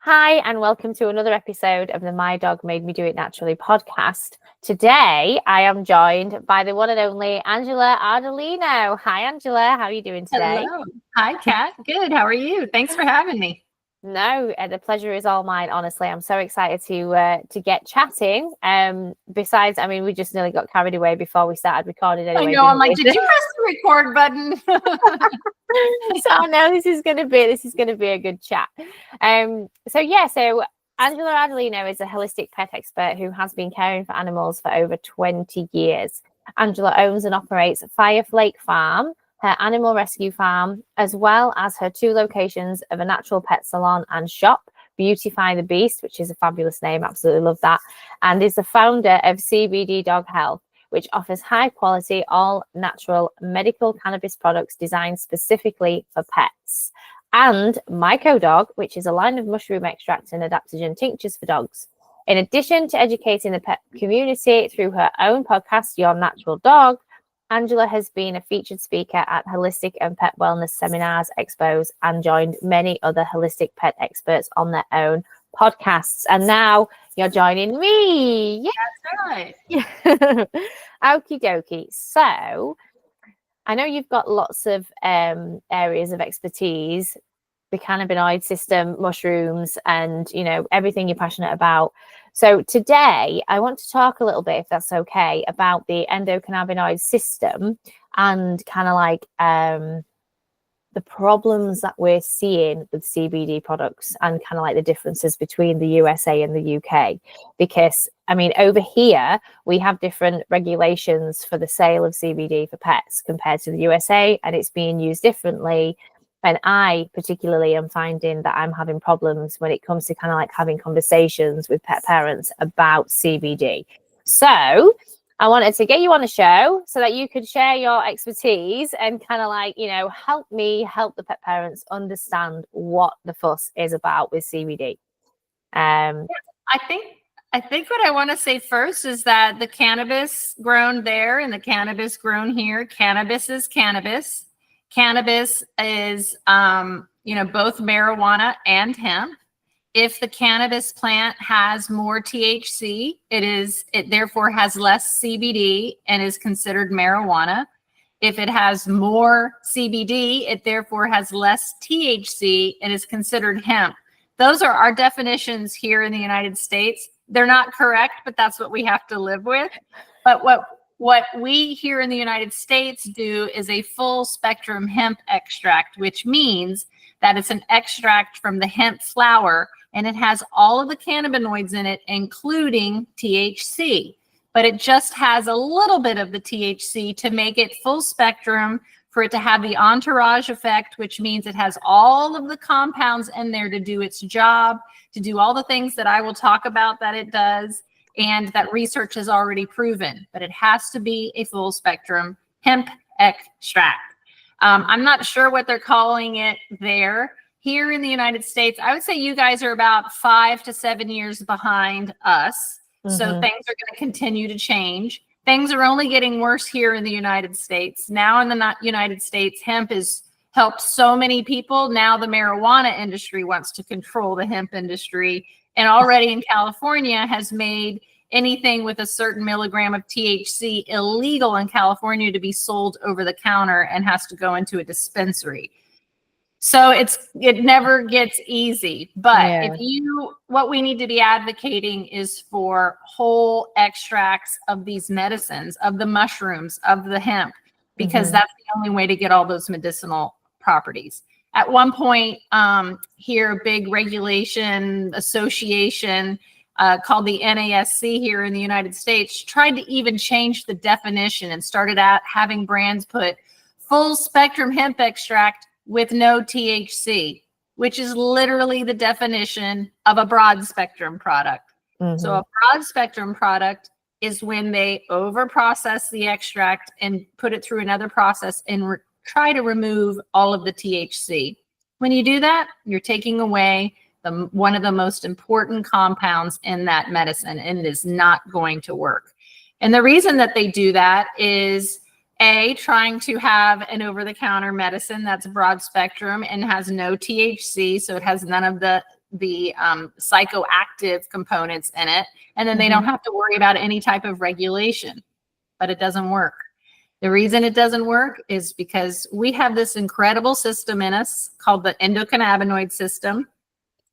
Hi, and welcome to another episode of the My Dog Made Me Do It Naturally podcast. Today, I am joined by the one and only Angela Ardolino. Hi, Angela. How are you doing today? Hello. Hi, Kat. Good. How are you? Thanks for having me. No, the pleasure is all mine. Honestly, I'm so excited to get chatting. Besides, I mean, we just nearly got carried away before we started recording. Anyway, I know. I'm like, did you press the record button? So I know this is going to be a good chat. So Angela Ardolino is a holistic pet expert who has been caring for animals for over 20 years. Angela owns and operates Fireflake Farm, her animal rescue farm, as well as her 2 locations of a natural pet salon and shop, Beautify the Beast, which is a fabulous name, absolutely love that, and is the founder of CBD Dog Health, which offers high quality, all natural medical cannabis products designed specifically for pets. And Myco Dog, which is a line of mushroom extract and adaptogen tinctures for dogs. In addition to educating the pet community through her own podcast, Your Natural Dog, Angela has been a featured speaker at holistic and pet wellness seminars, expos, and joined many other holistic pet experts on their own podcasts. And now you're joining me. Yeah, that's right. Okie dokie. So I know you've got lots of areas of expertise, the cannabinoid system, mushrooms, and everything you're passionate about. So today I want to talk a little bit, if that's okay, about the endocannabinoid system and kind of like the problems that we're seeing with CBD products and kind of like the differences between the USA and the UK. Because, I mean, over here, we have different regulations for the sale of CBD for pets compared to the USA, and it's being used differently. And I particularly am finding that I'm having problems when it comes to kind of like having conversations with pet parents about CBD. So I wanted to get you on a show so that you could share your expertise and kind of like, help me help the pet parents understand what the fuss is about with CBD. I think what I want to say first is that the cannabis grown there and the cannabis grown here, cannabis is cannabis. Cannabis is, both marijuana and hemp. If the cannabis plant has more THC, it therefore has less CBD and is considered marijuana. If it has more CBD, it therefore has less THC and is considered hemp. Those are our definitions here in the United States. They're not correct, but that's what we have to live with. But what we here in the United States do is a full spectrum hemp extract, which means that it's an extract from the hemp flower, and it has all of the cannabinoids in it, including THC. But it just has a little bit of the THC to make it full spectrum, for it to have the entourage effect, which means it has all of the compounds in there to do its job, to do all the things that I will talk about that it does, and that research has already proven. But it has to be a full spectrum hemp extract. I'm not sure what they're calling it there. Here in the United States, I would say you guys are about 5 to 7 years behind us. Mm-hmm. So things are going to continue to change. Things are only getting worse here in the United States. Now in the United States, hemp has helped so many people. Now the marijuana industry wants to control the hemp industry. And already in California has made anything with a certain milligram of THC illegal in California to be sold over the counter and has to go into a dispensary. So it never gets easy. But what we need to be advocating is for whole extracts of these medicines, of the mushrooms, of the hemp, because that's the only way to get all those medicinal properties. At one point here, a big regulation association called the NASC here in the United States tried to even change the definition and started out having brands put full spectrum hemp extract with no THC, which is literally the definition of a broad spectrum product. So a broad spectrum product is when they over process the extract and put it through another process and try to remove all of the THC. When you do that, you're taking away one of the most important compounds in that medicine, and it is not going to work. And the reason that they do that is trying to have an over-the-counter medicine that's broad spectrum and has no THC, so it has none of the the psychoactive components in it. And then they don't have to worry about any type of regulation, but it doesn't work. The reason it doesn't work is because we have this incredible system in us called the endocannabinoid system.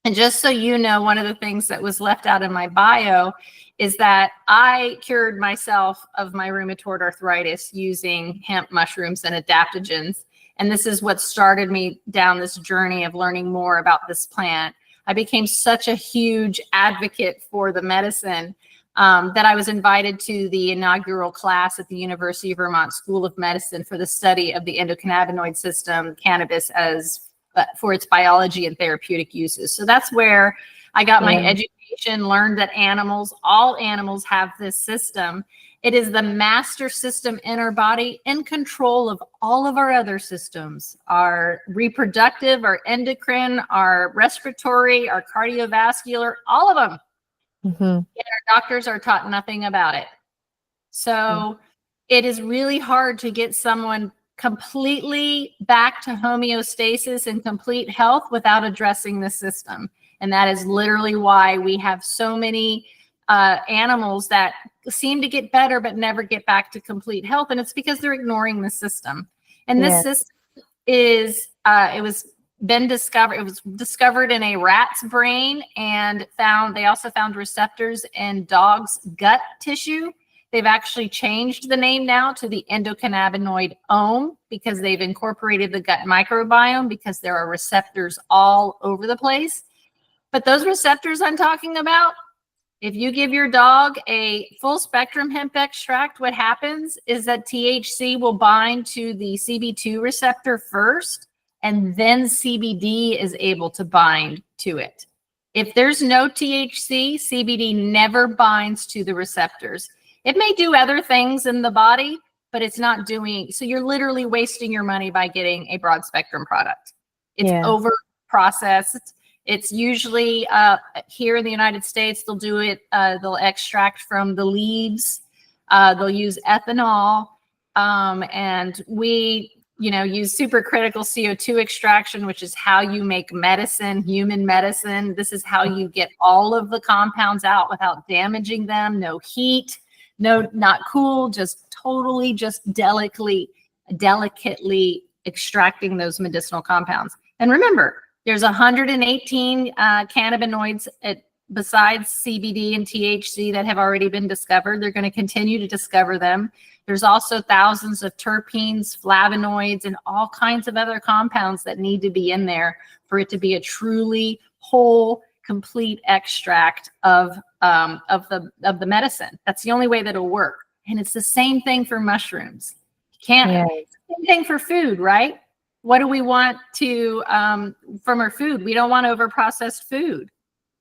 And just so you know, one of the things that was left out in my bio is that I cured myself of my rheumatoid arthritis using hemp mushrooms and adaptogens. And this is what started me down this journey of learning more about this plant. I became such a huge advocate for the medicine that I was invited to the inaugural class at the University of Vermont School of Medicine for the study of the endocannabinoid system, cannabis as for its biology and therapeutic uses. So that's where I got my education, learned that all animals have this system. It is the master system in our body, in control of all of our other systems, our reproductive, our endocrine, our respiratory, our cardiovascular, all of them. Yet our doctors are taught nothing about it. So it is really hard to get someone completely back to homeostasis and complete health without addressing the system. And that is literally why we have so many animals that seem to get better but never get back to complete health. And it's because they're ignoring the system. And this system is, it was discovered in a rat's brain, and they also found receptors in dogs' gut tissue. They've actually changed the name now to the endocannabinoid because they've incorporated the gut microbiome, because there are receptors all over the place. But those receptors I'm talking about, if you give your dog a full spectrum hemp extract, what happens is that THC will bind to the CB2 receptor first, and then CBD is able to bind to it. If there's no THC, CBD never binds to the receptors. It may do other things in the body, but it's not doing, so you're literally wasting your money by getting a broad spectrum product. It's over processed. It's usually here in the United States, they'll do it, they'll extract from the leaves, they'll use ethanol, and we, use supercritical CO2 extraction, which is how you make medicine, human medicine. This is how you get all of the compounds out without damaging them. No heat, not cool, just totally, just delicately extracting those medicinal compounds. And remember, there's 118 cannabinoids besides CBD and THC that have already been discovered. They're going to continue to discover them. There's also thousands of terpenes, flavonoids, and all kinds of other compounds that need to be in there for it to be a truly whole, complete extract of the medicine. That's the only way that it'll work. And it's the same thing for mushrooms. Same thing for food, right? What do we want to from our food? We don't want overprocessed food.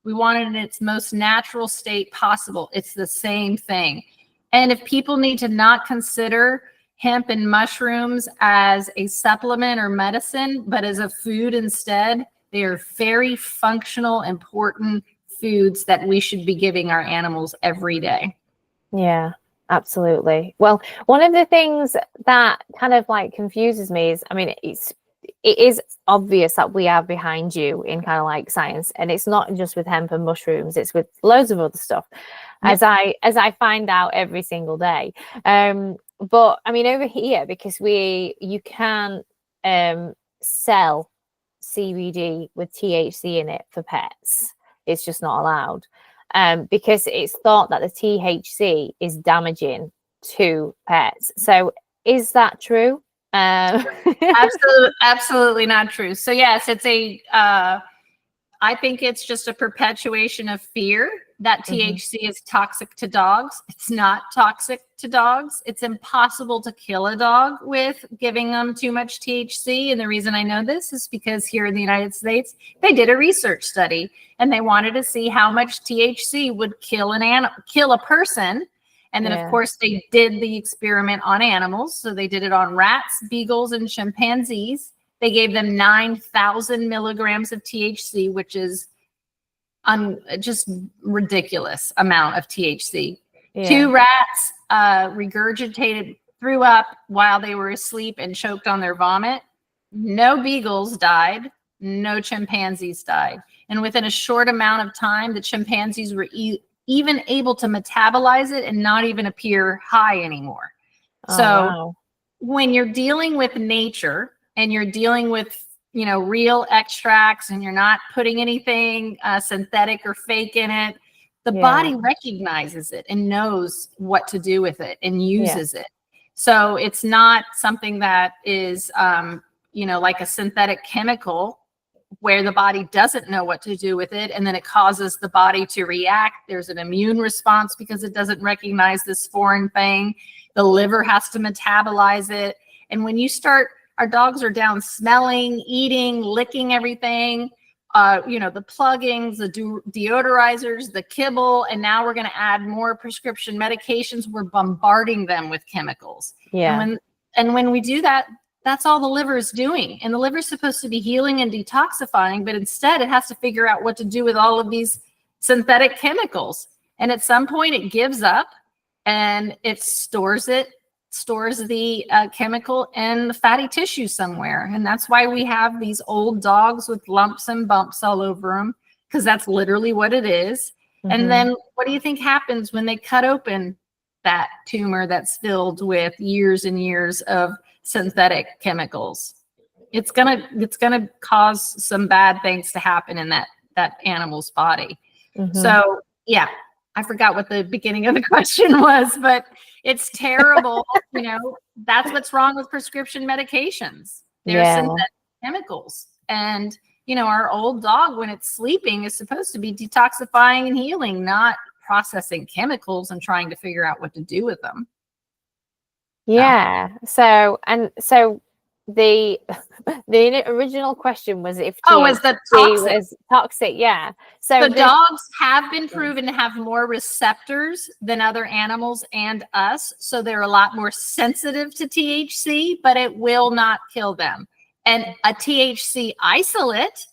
We want it in its most natural state possible. It's the same thing. And if people need to not consider hemp and mushrooms as a supplement or medicine, but as a food instead, they are very functional, important foods that we should be giving our animals every day. Yeah, absolutely. Well, one of the things that kind of like confuses me is, I mean, it is obvious that we are behind you in kind of like science, and it's not just with hemp and mushrooms, it's with loads of other stuff, as I find out every single day. But I mean, over here, because you can sell CBD with THC in it for pets, it's just not allowed, because it's thought that the THC is damaging to pets. So is that true? Absolutely not true. So yes, it's I think it's just a perpetuation of fear that THC is toxic to dogs. It's not toxic to dogs. It's impossible to kill a dog with giving them too much THC. And the reason I know this is because here in the United States, they did a research study and they wanted to see how much THC would kill a person. And then, of course, they did the experiment on animals. So they did it on rats, beagles, and chimpanzees. They gave them 9,000 milligrams of THC, which is just ridiculous amount of THC. Yeah. 2 rats threw up while they were asleep and choked on their vomit. No beagles died. no chimpanzees died. And within a short amount of time, the chimpanzees were even able to metabolize it and not even appear high anymore. Oh, So wow. when you're dealing with nature and you're dealing with, you know, real extracts and you're not putting anything synthetic or fake in it, the body recognizes it and knows what to do with it and uses it. So it's not something that is, you know, like a synthetic chemical where the body doesn't know what to do with it, and then it causes the body to react. There's an immune response because it doesn't recognize this foreign thing. The liver has to metabolize it. And when you start, our dogs are down smelling, eating, licking everything, you know, the pluggings, the deodorizers, the kibble, and now we're going to add more prescription medications. We're bombarding them with chemicals. And when we do that, that's all the liver is doing. And the liver is supposed to be healing and detoxifying, but instead it has to figure out what to do with all of these synthetic chemicals. And at some point it gives up and it stores the chemical in the fatty tissue somewhere. And that's why we have these old dogs with lumps and bumps all over them, because that's literally what it is. And then what do you think happens when they cut open that tumor that's filled with years and years of synthetic chemicals? It's gonna cause some bad things to happen in that animal's body. So yeah, I forgot what the beginning of the question was, but it's terrible. You know, that's what's wrong with prescription medications. They're synthetic chemicals. And you know, our old dog, when it's sleeping, is supposed to be detoxifying and healing, not processing chemicals and trying to figure out what to do with them. So the original question was if was the toxic was toxic. So the dogs have been proven to have more receptors than other animals and us, so they're a lot more sensitive to THC, but it will not kill them. And a THC isolate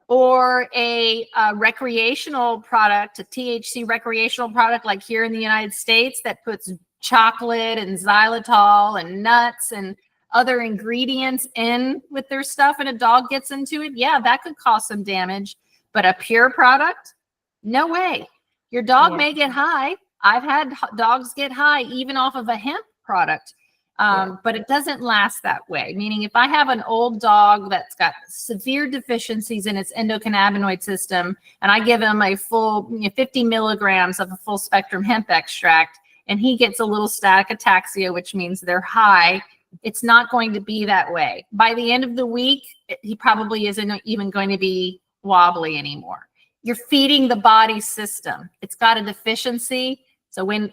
or a recreational product, a THC recreational product like here in the United States that puts chocolate and xylitol and nuts and other ingredients in with their stuff, and a dog gets into it, that could cause some damage. But a pure product, no way. Your dog may get high. I've had dogs get high even off of a hemp product, but it doesn't last that way. Meaning if I have an old dog that's got severe deficiencies in its endocannabinoid system, and I give him a full 50 milligrams of a full spectrum hemp extract, and he gets a little static ataxia, which means they're high, it's not going to be that way. By the end of the week, he probably isn't even going to be wobbly anymore. You're feeding the body system. It's got a deficiency. So when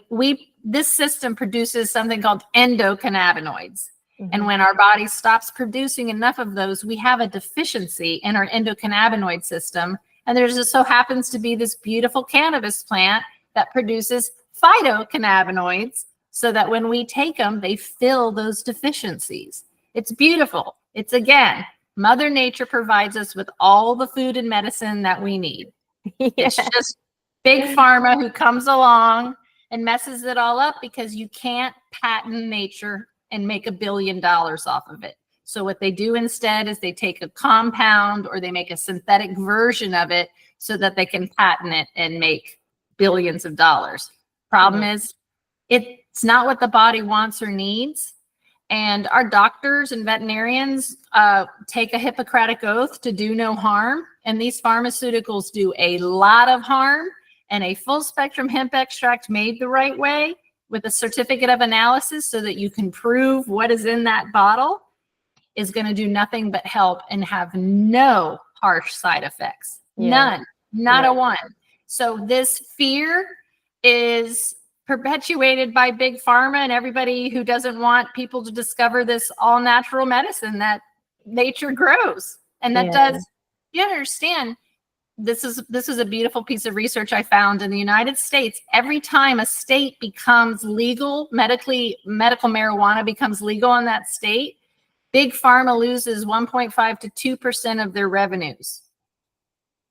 this system produces something called endocannabinoids, and when our body stops producing enough of those, we have a deficiency in our endocannabinoid system. And there just so happens to be this beautiful cannabis plant that produces phytocannabinoids, so that when we take them, they fill those deficiencies. It's beautiful. It's, again, Mother Nature provides us with all the food and medicine that we need. It's just big pharma who comes along and messes it all up, because you can't patent nature and make $1 billion off of it. So what they do instead is they take a compound or they make a synthetic version of it so that they can patent it and make billions of dollars. Problem is, it's not what the body wants or needs. And our doctors and veterinarians take a Hippocratic oath to do no harm. And these pharmaceuticals do a lot of harm. And a full spectrum hemp extract made the right way with a certificate of analysis so that you can prove what is in that bottle is going to do nothing but help and have no harsh side effects. None, not a one. So this fear is perpetuated by big pharma and everybody who doesn't want people to discover this all natural medicine that nature grows. And that does, you understand, this is a beautiful piece of research I found in the United States. Every time a state becomes legal, medical marijuana becomes legal in that state, big pharma loses 1.5 to 2% of their revenues.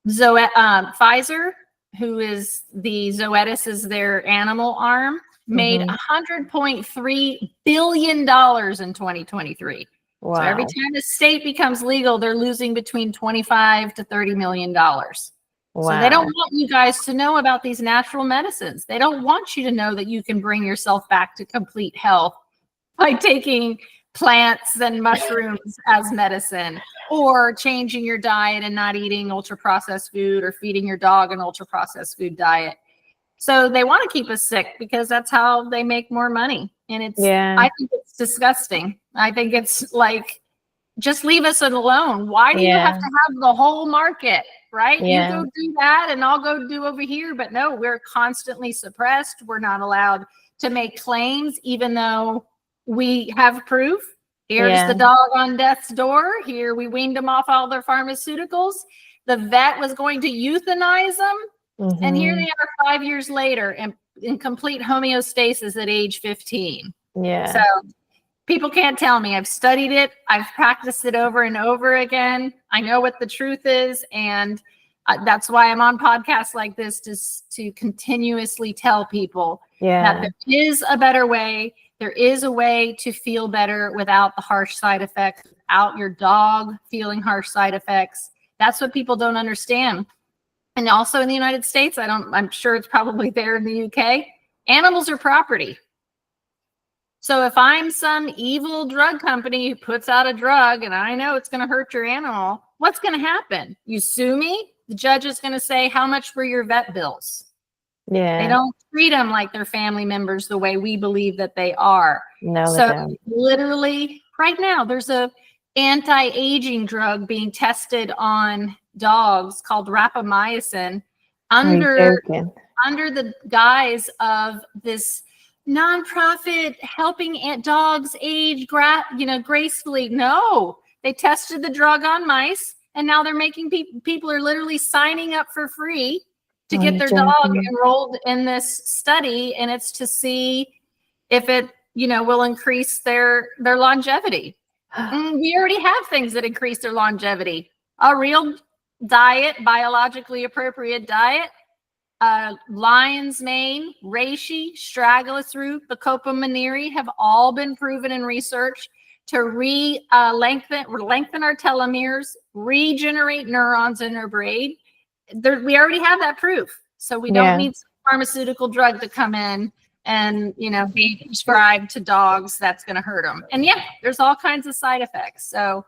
Pfizer, who is the Zoetis is their animal arm, made $100.3 billion in 2023. So every Wow. time a state becomes legal, they're losing between 25 to 30 million dollars. So they don't Wow. want you guys to know about these natural medicines. They don't want you to know that you can bring yourself back to complete health by taking plants and mushrooms as medicine, or changing your diet and not eating ultra processed food, or feeding your dog an ultra processed food diet. So they want to keep us sick because that's how they make more money. And I think it's disgusting. I think it's like, just leave us alone. Why do you have to have the whole market, right? You go do that and I'll go do over here. But no, we're constantly suppressed. We're not allowed to make claims, even though we have proof. Here's the dog on death's door. Here, we weaned them off all their pharmaceuticals. The vet was going to euthanize them. And here they are 5 years later in complete homeostasis at age 15. Yeah. So people can't tell me. I've studied it. I've practiced it over and over again. I know what the truth is. And that's why I'm on podcasts like this, to continuously tell people that there is a better way. There is a way to feel better without the harsh side effects, without your dog feeling harsh side effects. That's what people don't understand. And also in the United States, I'm sure it's probably there in the UK, animals are property. So if I'm some evil drug company who puts out a drug and I know it's going to hurt your animal, what's going to happen? You sue me? The judge is going to say, how much were your vet bills? They don't treat them like they're family members the way we believe that they are. No, so they don't. Literally right now, there's a anti-aging drug being tested on dogs called rapamycin under the guise of this nonprofit helping dogs age gracefully. No, they tested the drug on mice, and now they're making people are literally signing up for free to get their dog enrolled in this study, and it's to see if it will increase their longevity. We already have things that increase their longevity. A real diet, biologically appropriate diet, lion's mane, reishi, straggler's root, bacopa monnieri have all been proven in research to lengthen our telomeres, regenerate neurons in our brain. We already have that proof. So we don't need some pharmaceutical drug to come in and be prescribed to dogs that's going to hurt them. And there's all kinds of side effects. So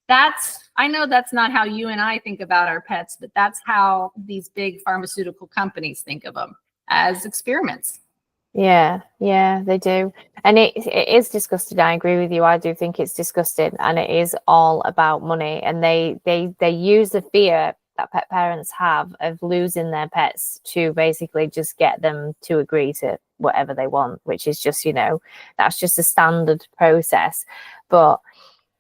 I know that's not how you and I think about our pets, but that's how these big pharmaceutical companies think of them, as experiments. Yeah, they do. And it is disgusting. I agree with you. I do think it's disgusting, and it is all about money. And they use the fear that pet parents have of losing their pets to basically just get them to agree to whatever they want, which is just, that's just a standard process. But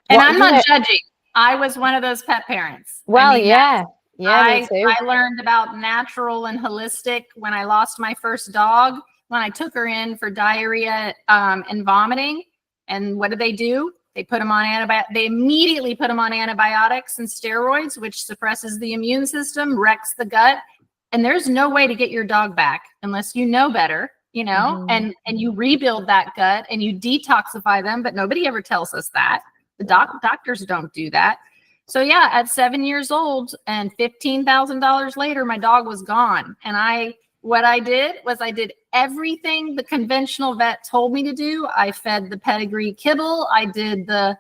I'm not judging. I was one of those pet parents. Well, me too. I learned about natural and holistic when I lost my first dog, when I took her in for diarrhea and vomiting. And what do? They put them on antibiotics. They immediately put them on antibiotics and steroids, which suppresses the immune system, wrecks the gut. And there's no way to get your dog back unless you know better, and you rebuild that gut and you detoxify them. But nobody ever tells us that. The doctors don't do that. So at 7 years old and $15,000 later, my dog was gone. And what I did was I did everything the conventional vet told me to do. I fed the pedigree kibble. I did the,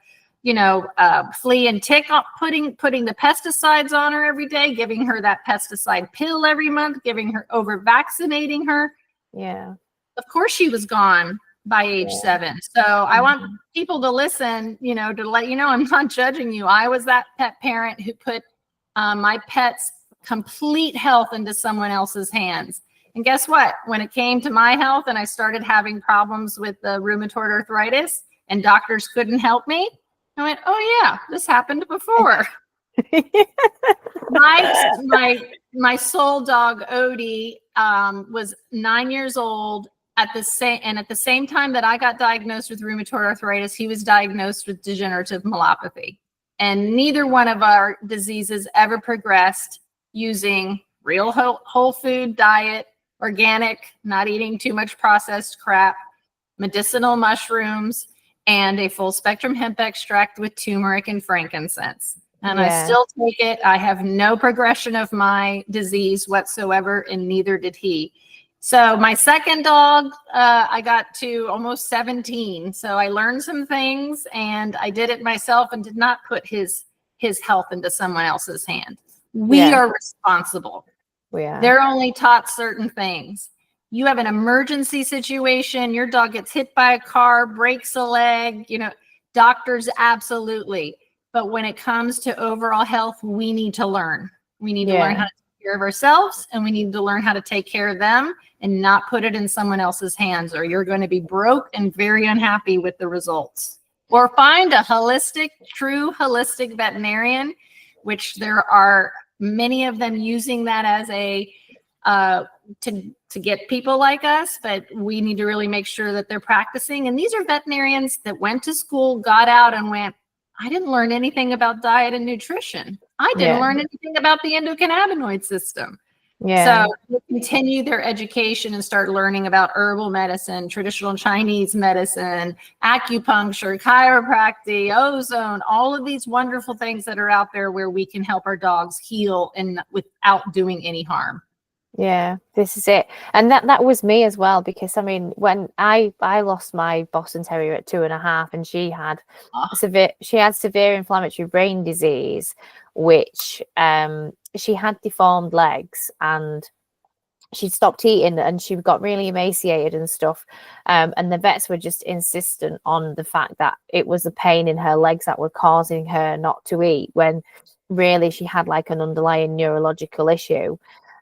flea and tick, putting the pesticides on her every day, giving her that pesticide pill every month, over vaccinating her. Yeah. Of course she was gone by age 7. So I want people to listen, to let you know I'm not judging you. I was that pet parent who put my pet's complete health into someone else's hands. And guess what? When it came to my health and I started having problems with the rheumatoid arthritis and doctors couldn't help me, I went, oh yeah, this happened before. My soul dog Odie was 9 years old at the same time that I got diagnosed with rheumatoid arthritis, he was diagnosed with degenerative myelopathy. And neither one of our diseases ever progressed using real whole food diet, organic, not eating too much processed crap, medicinal mushrooms, and a full spectrum hemp extract with turmeric and frankincense. And I Yeah. still take it. I have no progression of my disease whatsoever, and neither did he. So my second dog, I got to almost 17. So I learned some things, and I did it myself and did not put his health into someone else's hand. We Yeah. are responsible. Yeah. They're only taught certain things. You have an emergency situation, your dog gets hit by a car, breaks a leg, doctors, absolutely. But when it comes to overall health, we need to learn. We need to learn how to take care of ourselves, and we need to learn how to take care of them and not put it in someone else's hands, or you're going to be broke and very unhappy with the results. Or find a true holistic veterinarian, which there are many of them using that as a to get people like us, but we need to really make sure that they're practicing. And these are veterinarians that went to school, got out, and went, I didn't learn anything about diet and nutrition. I didn't learn anything about the endocannabinoid system. Yeah. So we'll continue their education and start learning about herbal medicine, traditional Chinese medicine, acupuncture, chiropractic, ozone, all of these wonderful things that are out there where we can help our dogs heal and without doing any harm. Yeah, this is it. And that was me as well, because I mean, when I lost my Boston Terrier at 2.5, and she had severe inflammatory brain disease, which she had deformed legs, and she stopped eating and she got really emaciated and stuff. And the vets were just insistent on the fact that it was the pain in her legs that were causing her not to eat, when really she had like an underlying neurological issue.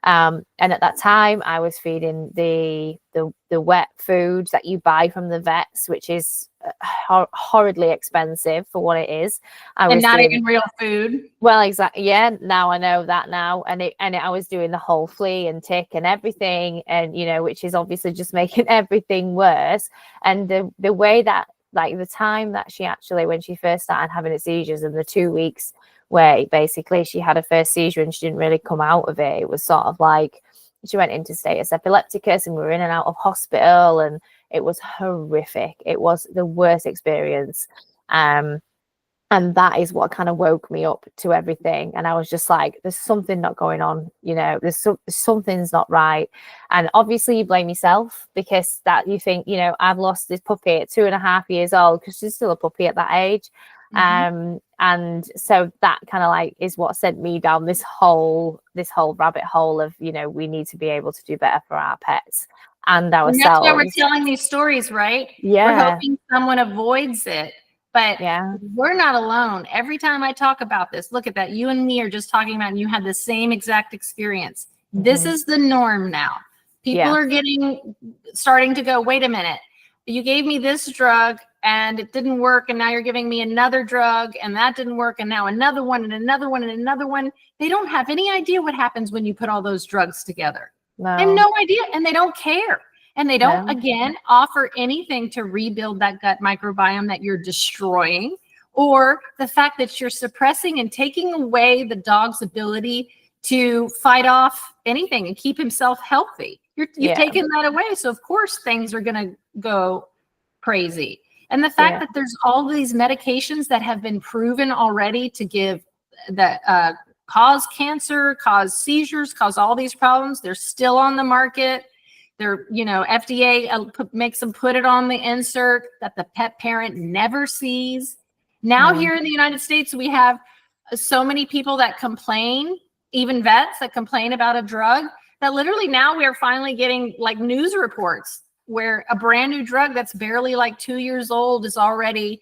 And at that time, I was feeding the wet food that you buy from the vets, which is horridly expensive for what it is. And not even real food. Well, exactly. Yeah, now I know that now, and I was doing the whole flea and tick and everything, and which is obviously just making everything worse. And the way that, like, the time that she actually, when she first started having her seizures, and the 2 weeks where basically she had a first seizure and she didn't really come out of it. It was sort of like she went into status epilepticus, and we were in and out of hospital, and it was horrific. It was the worst experience. And that is what kind of woke me up to everything. And I was just like, there's something not going on, something's not right. And obviously you blame yourself, because that you think, I've lost this puppy at 2.5 years old, because she's still a puppy at that age. Mm-hmm. And so that kind of like is what sent me down this whole rabbit hole of, we need to be able to do better for our pets and ourselves. And that's why we're telling these stories, right? Yeah. We're hoping someone avoids it. But we're not alone. Every time I talk about this, look at that. You and me are just talking about, and you had the same exact experience. Mm-hmm. This is the norm now. People are starting to go, wait a minute. You gave me this drug and it didn't work, and now you're giving me another drug and that didn't work, and now another one and another one and another one. They don't have any idea what happens when you put all those drugs together. No. They have no idea, and they don't care. And they don't, again, offer anything to rebuild that gut microbiome that you're destroying, or the fact that you're suppressing and taking away the dog's ability to fight off anything and keep himself healthy. You've taken that away. So, of course, things are going to go crazy. And the fact that there's all these medications that have been proven already to give that cause cancer, cause seizures, cause all these problems, they're still on the market. They're, FDA makes them put it on the insert that the pet parent never sees. Now here in the United States, we have so many people that complain, even vets that complain about a drug, that literally now we are finally getting like news reports where a brand new drug that's barely like 2 years old is already,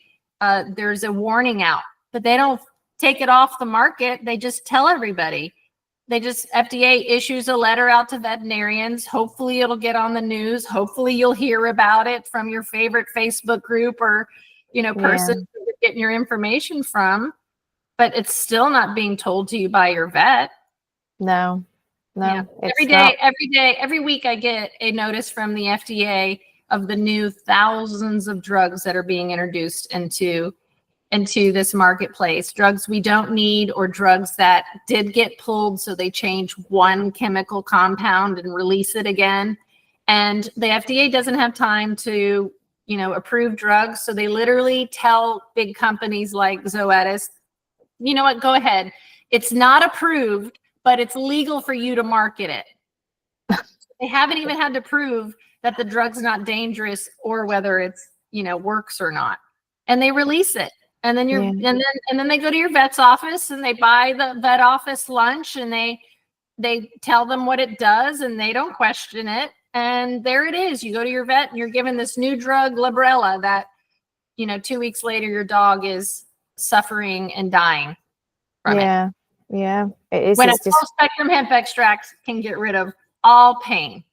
there's a warning out, but they don't take it off the market. They just tell everybody. FDA issues a letter out to veterinarians. Hopefully it'll get on the news. Hopefully you'll hear about it from your favorite Facebook group or, person you're getting your information from, but it's still not being told to you by your vet. No. Every week I get a notice from the FDA of the new thousands of drugs that are being introduced into this marketplace, drugs we don't need, or drugs that did get pulled, so they change one chemical compound and release it again. And the FDA doesn't have time to, approved drugs. So they literally tell big companies like Zoetis, you know what, go ahead. It's not approved, but it's legal for you to market it. They haven't even had to prove that the drug's not dangerous or whether it's, works or not. And they release it. And then and then they go to your vet's office and they buy the vet office lunch and they tell them what it does and they don't question it. And there it is. You go to your vet and you're given this new drug, Librela, that, 2 weeks later, your dog is suffering and dying from it. Yeah. It is. When a full spectrum hemp extract can get rid of all pain.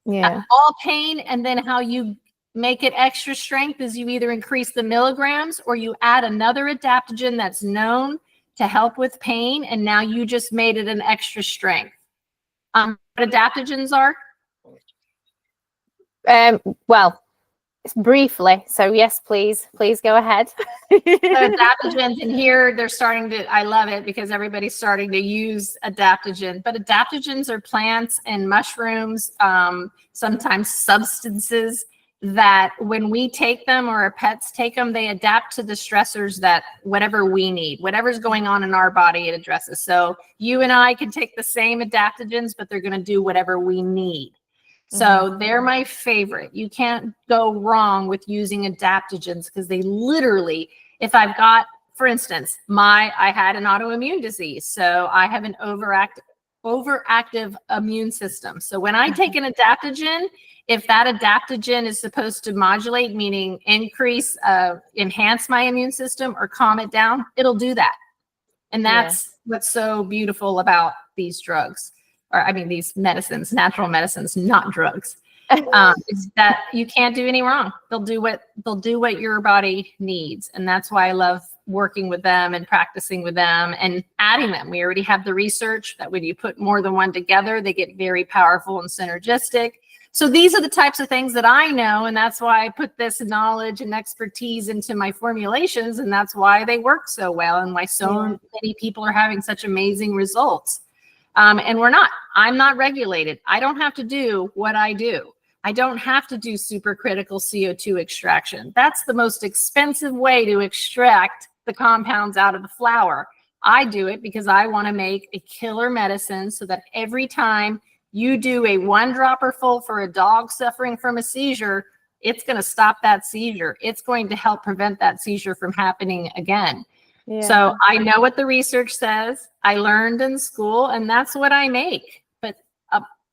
All pain. And then how you make it extra strength is you either increase the milligrams or you add another adaptogen that's known to help with pain. And now you just made it an extra strength. What adaptogens are? Well, briefly. So yes, please go ahead. So adaptogens in here, they're starting to, I love it because everybody's starting to use adaptogen, but adaptogens are plants and mushrooms, sometimes substances that when we take them or our pets take them, they adapt to the stressors that whatever we need, whatever's going on in our body, it addresses. So you and I can take the same adaptogens, but they're going to do whatever we need. So they're my favorite. You can't go wrong with using adaptogens because they literally, if I've got, for instance, I had an autoimmune disease. So I have an overactive immune system. So when I take an adaptogen, if that adaptogen is supposed to modulate, meaning increase, enhance my immune system or calm it down, it'll do that. And that's what's so beautiful about these drugs. Or I mean, these medicines, natural medicines, not drugs. Is that you can't do any wrong. They'll do what your body needs. And that's why I love working with them and practicing with them and adding them. We already have the research that when you put more than one together, they get very powerful and synergistic. So these are the types of things that I know. And that's why I put this knowledge and expertise into my formulations. And that's why they work so well and why so many people are having such amazing results. And I'm not regulated. I don't have to do what I do. I don't have to do supercritical CO2 extraction. That's the most expensive way to extract the compounds out of the flower. I do it because I want to make a killer medicine so that every time you do a 1-dropper full for a dog suffering from a seizure, it's going to stop that seizure. It's going to help prevent that seizure from happening again. So I know what the research says. I learned in school, and that's what I make. But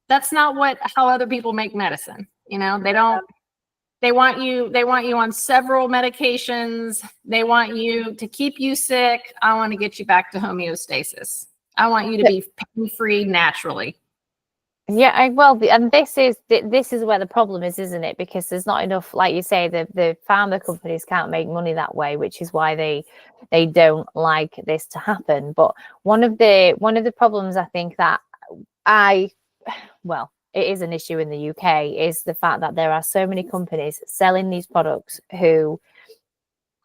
that's not how other people make medicine. They don't. They want you on several medications. They want you to keep you sick. I want to get you back to homeostasis. I want you to be pain-free naturally. Yeah, and this is where the problem is, isn't it? Because there's not enough, like you say, the pharma companies can't make money that way, which is why they don't like this to happen. But one of the problems I think that it is an issue in the UK is the fact that there are so many companies selling these products who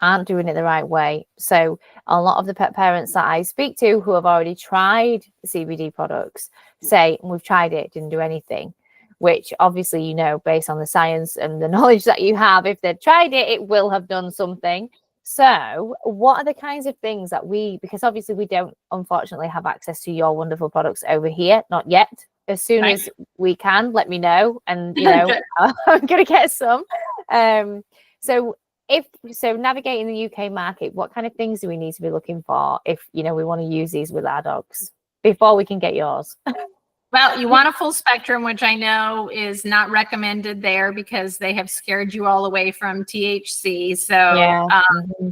aren't doing it the right way. So a lot of the pet parents that I speak to who have already tried CBD products say, we've tried it, didn't do anything, which obviously, based on the science and the knowledge that you have, if they've tried it, it will have done something. So what are the kinds of things that because obviously we don't unfortunately have access to your wonderful products over here, not yet. As soon as we can, let me know. And, I'm going to get some. So navigating the UK market, what kind of things do we need to be looking for if, we want to use these with our dogs before we can get yours? Well, you want a full spectrum, which I know is not recommended there because they have scared you all away from THC. So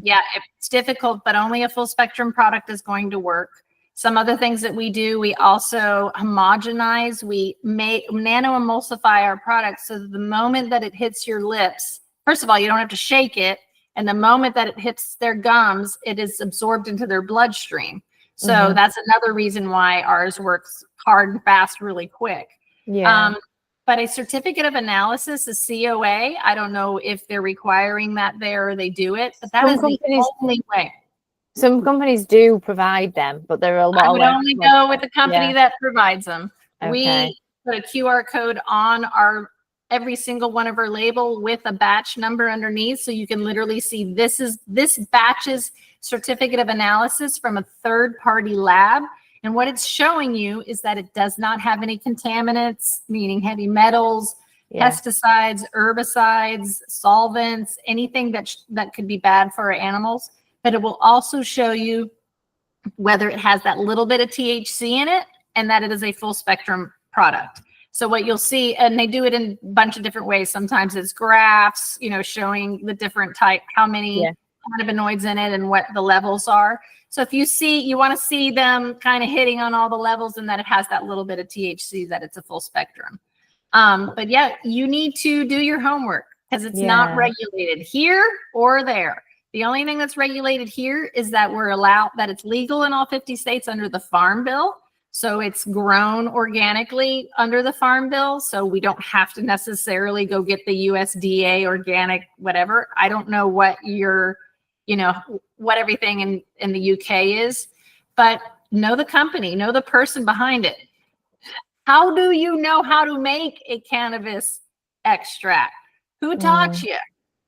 it's difficult, but only a full spectrum product is going to work. Some other things that we do, we also homogenize, we nano emulsify our products so that the moment that it hits your lips, first of all, you don't have to shake it. And the moment that it hits their gums, it is absorbed into their bloodstream. So that's another reason why ours works hard and fast really quick. But a certificate of analysis, a COA, I don't know if they're requiring that there or they do it, but that is the only way. Some companies do provide them, but there are a lot. I would only go with the company that provides them. Okay. We put a QR code on our every single one of her label with a batch number underneath. So you can literally see this batch's certificate of analysis from a third-party lab. And what it's showing you is that it does not have any contaminants, meaning heavy metals, pesticides, herbicides, solvents, anything that could be bad for our animals. But it will also show you whether it has that little bit of THC in it and that it is a full spectrum product. So what you'll see, and they do it in a bunch of different ways. Sometimes it's graphs, showing the different type, how many cannabinoids in it and what the levels are. So if you want to see them kind of hitting on all the levels and that it has that little bit of THC, that it's a full spectrum. But yeah, you need to do your homework because it's not regulated here or there. The only thing that's regulated here is that that it's legal in all 50 states under the Farm Bill. So it's grown organically under the Farm Bill. So we don't have to necessarily go get the USDA organic, whatever. I don't know what what everything in the UK is, but know the company, know the person behind it. How do you know how to make a cannabis extract? Who taught you?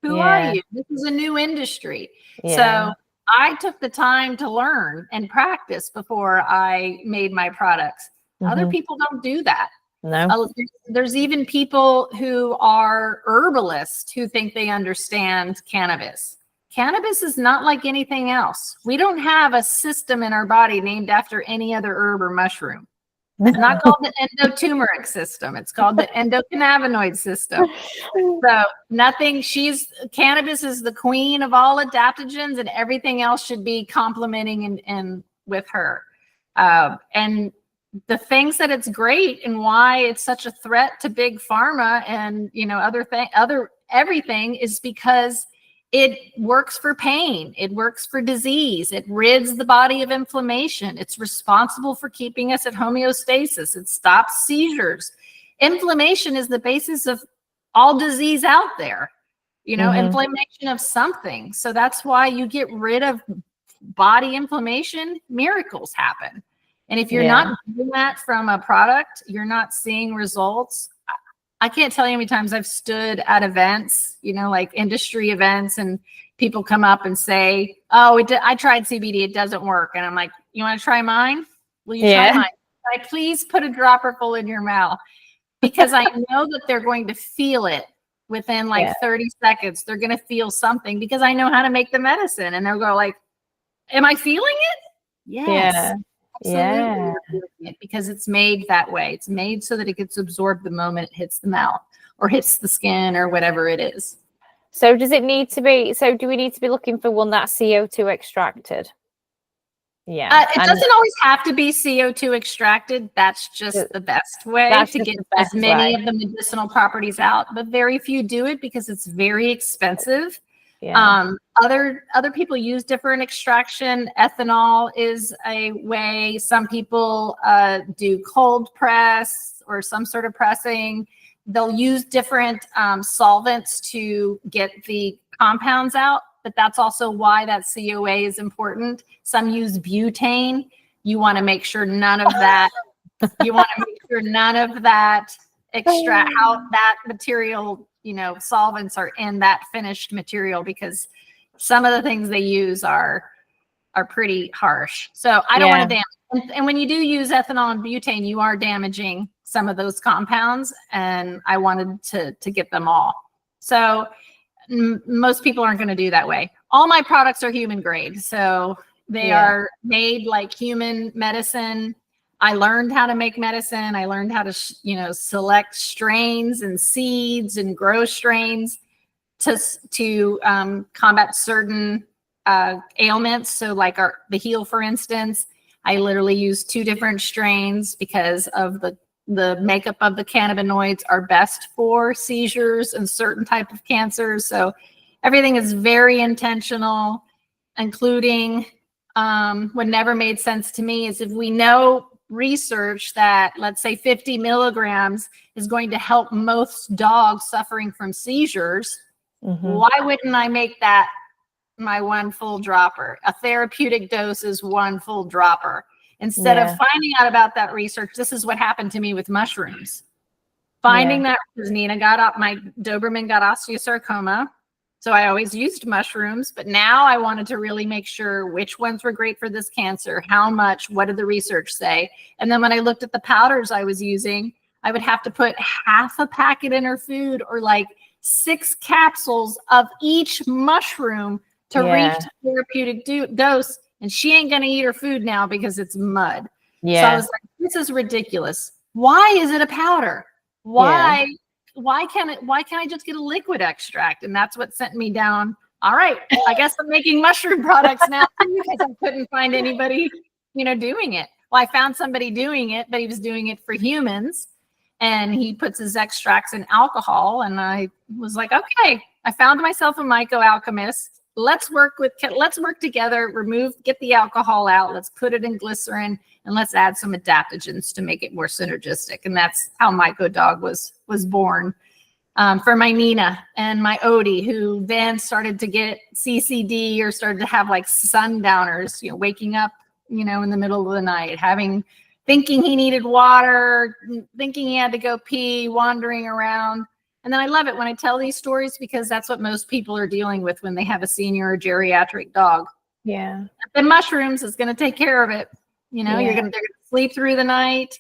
Who are you? This is a new industry. So I took the time to learn and practice before I made my products. Other people don't do that. No. There's even people who are herbalists who think they understand cannabis. Cannabis is not like anything else. We don't have a system in our body named after any other herb or mushroom. It's not called the endoturmeric system. It's called the endocannabinoid system. So cannabis is the queen of all adaptogens, and everything else should be complementing and with her. And the things that it's great and why it's such a threat to big pharma and everything is because it works for pain. It works for disease. It rids the body of inflammation. It's responsible for keeping us at homeostasis. It stops seizures. Inflammation is the basis of all disease out there, inflammation of something. So that's why you get rid of body inflammation, miracles happen. And if you're not doing that from a product, you're not seeing results. I can't tell you how many times I've stood at events, like industry events, and people come up and say, "Oh, I tried CBD, it doesn't work." And I'm like, "You want to try mine? Will you try mine? Can I please put a dropper full in your mouth?" Because I know that they're going to feel it within 30 seconds. They're going to feel something because I know how to make the medicine. And they'll go like, "Am I feeling it?" Yes. Absolutely. Because it's made that way. It's made so that it gets absorbed the moment it hits the mouth or hits the skin or whatever it is. So do we need to be looking for one that's CO2 extracted? Yeah. It doesn't always have to be CO2 extracted. That's just the best way to get as many of the medicinal properties out, but very few do it because it's very expensive. Other people use different extraction. Ethanol is a way. Some people do cold press or some sort of pressing. They'll use different solvents to get the compounds out, but that's also why that COA is important. Some use butane. You want to make sure none of that. Extract out that material. Solvents are in that finished material because some of the things they use are pretty harsh. So I don't want to damage. And when you do use ethanol and butane, you are damaging some of those compounds. And I wanted to get them all. So most people aren't going to do that way. All my products are human grade. So they are made like human medicine. I learned how to make medicine. I learned how to, select strains and seeds and grow strains to combat certain ailments. So like the heel, for instance, I literally use 2 different strains because of the makeup of the cannabinoids are best for seizures and certain type of cancers. So everything is very intentional, including what never made sense to me is if we know research that, let's say 50 milligrams is going to help most dogs suffering from seizures, why wouldn't I make that my 1 full dropper? A therapeutic dose is 1 full dropper. Instead of finding out about that research, this is what happened to me with mushrooms. Finding that, because Nina got up, my Doberman got osteosarcoma. So I always used mushrooms, but now I wanted to really make sure which ones were great for this cancer, how much, what did the research say? And then when I looked at the powders I was using, I would have to put half a packet in her food, or like 6 capsules of each mushroom to reach the therapeutic dose. And she ain't going to eat her food now because it's mud. So I was like, this is ridiculous. Why is it a powder? Why can't I just get a liquid extract? And that's what sent me down. All right, I guess I'm making mushroom products now because I couldn't find anybody, doing it. Well, I found somebody doing it, but he was doing it for humans, and he puts his extracts in alcohol. And I was like, okay, I found myself a myco-alchemist. Let's work together, get the alcohol out. Let's put it in glycerin, and let's add some adaptogens to make it more synergistic. And that's how Myco Dog was born, for my Nina and my Odie, who then started to get CCD, or started to have like sundowners, waking up, in the middle of the night, thinking he needed water, thinking he had to go pee, wandering around. And then I love it when I tell these stories, because that's what most people are dealing with when they have a senior or geriatric dog. Yeah. The mushrooms is going to take care of it. They're going to sleep through the night.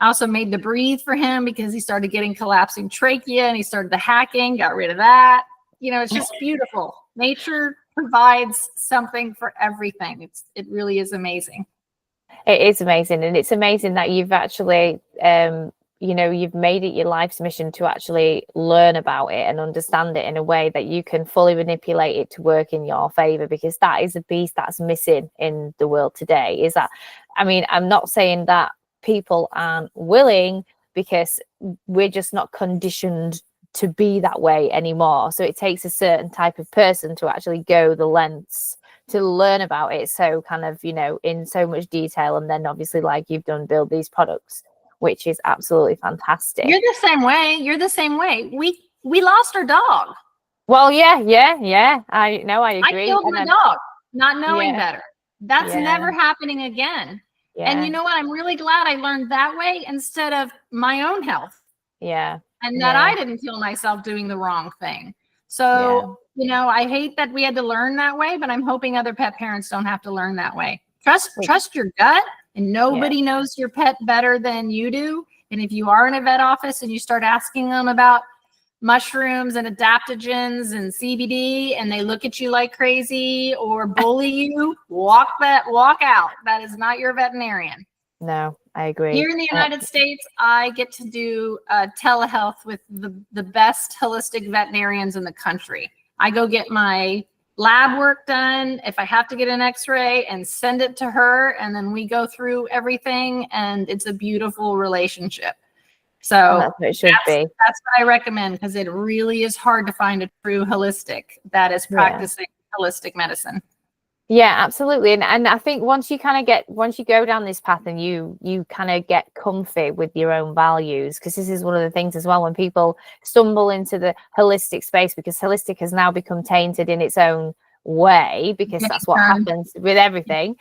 I also made the breathe for him because he started getting collapsing trachea, and he started the hacking, got rid of that. It's just beautiful. Nature provides something for everything. It really is amazing. It is amazing. And it's amazing that you've actually, you've made it your life's mission to actually learn about it and understand it in a way that you can fully manipulate it to work in your favor, because that is a piece that's missing in the world today. I'm not saying that people aren't willing, because we're just not conditioned to be that way anymore. So it takes a certain type of person to actually go the lengths to learn about it. So kind of, in so much detail. And then obviously, like you've done, build these products, which is absolutely fantastic. You're the same way. We lost our dog. Well, yeah. I know, I agree. I killed my dog, not knowing better. That's never happening again. Yeah. And you know what? I'm really glad I learned that way instead of my own health. Yeah. And that I didn't kill myself doing the wrong thing. So, I hate that we had to learn that way, but I'm hoping other pet parents don't have to learn that way. Trust your gut, and nobody knows your pet better than you do. And if you are in a vet office and you start asking them about mushrooms and adaptogens and CBD, and they look at you like crazy or bully you, walk out. That is not your veterinarian. No, I agree. Here in the United States, I get to do telehealth with the best holistic veterinarians in the country. I go get my lab work done, if I have to get an x-ray, and send it to her, and then we go through everything, and it's a beautiful relationship. So that's what it should be. That's what I recommend, because it really is hard to find a true holistic that is practicing holistic medicine. Yeah, absolutely. And I think once you go down this path and you kind of get comfy with your own values, because this is one of the things as well, when people stumble into the holistic space, because holistic has now become tainted in its own way, because that's what happens with everything.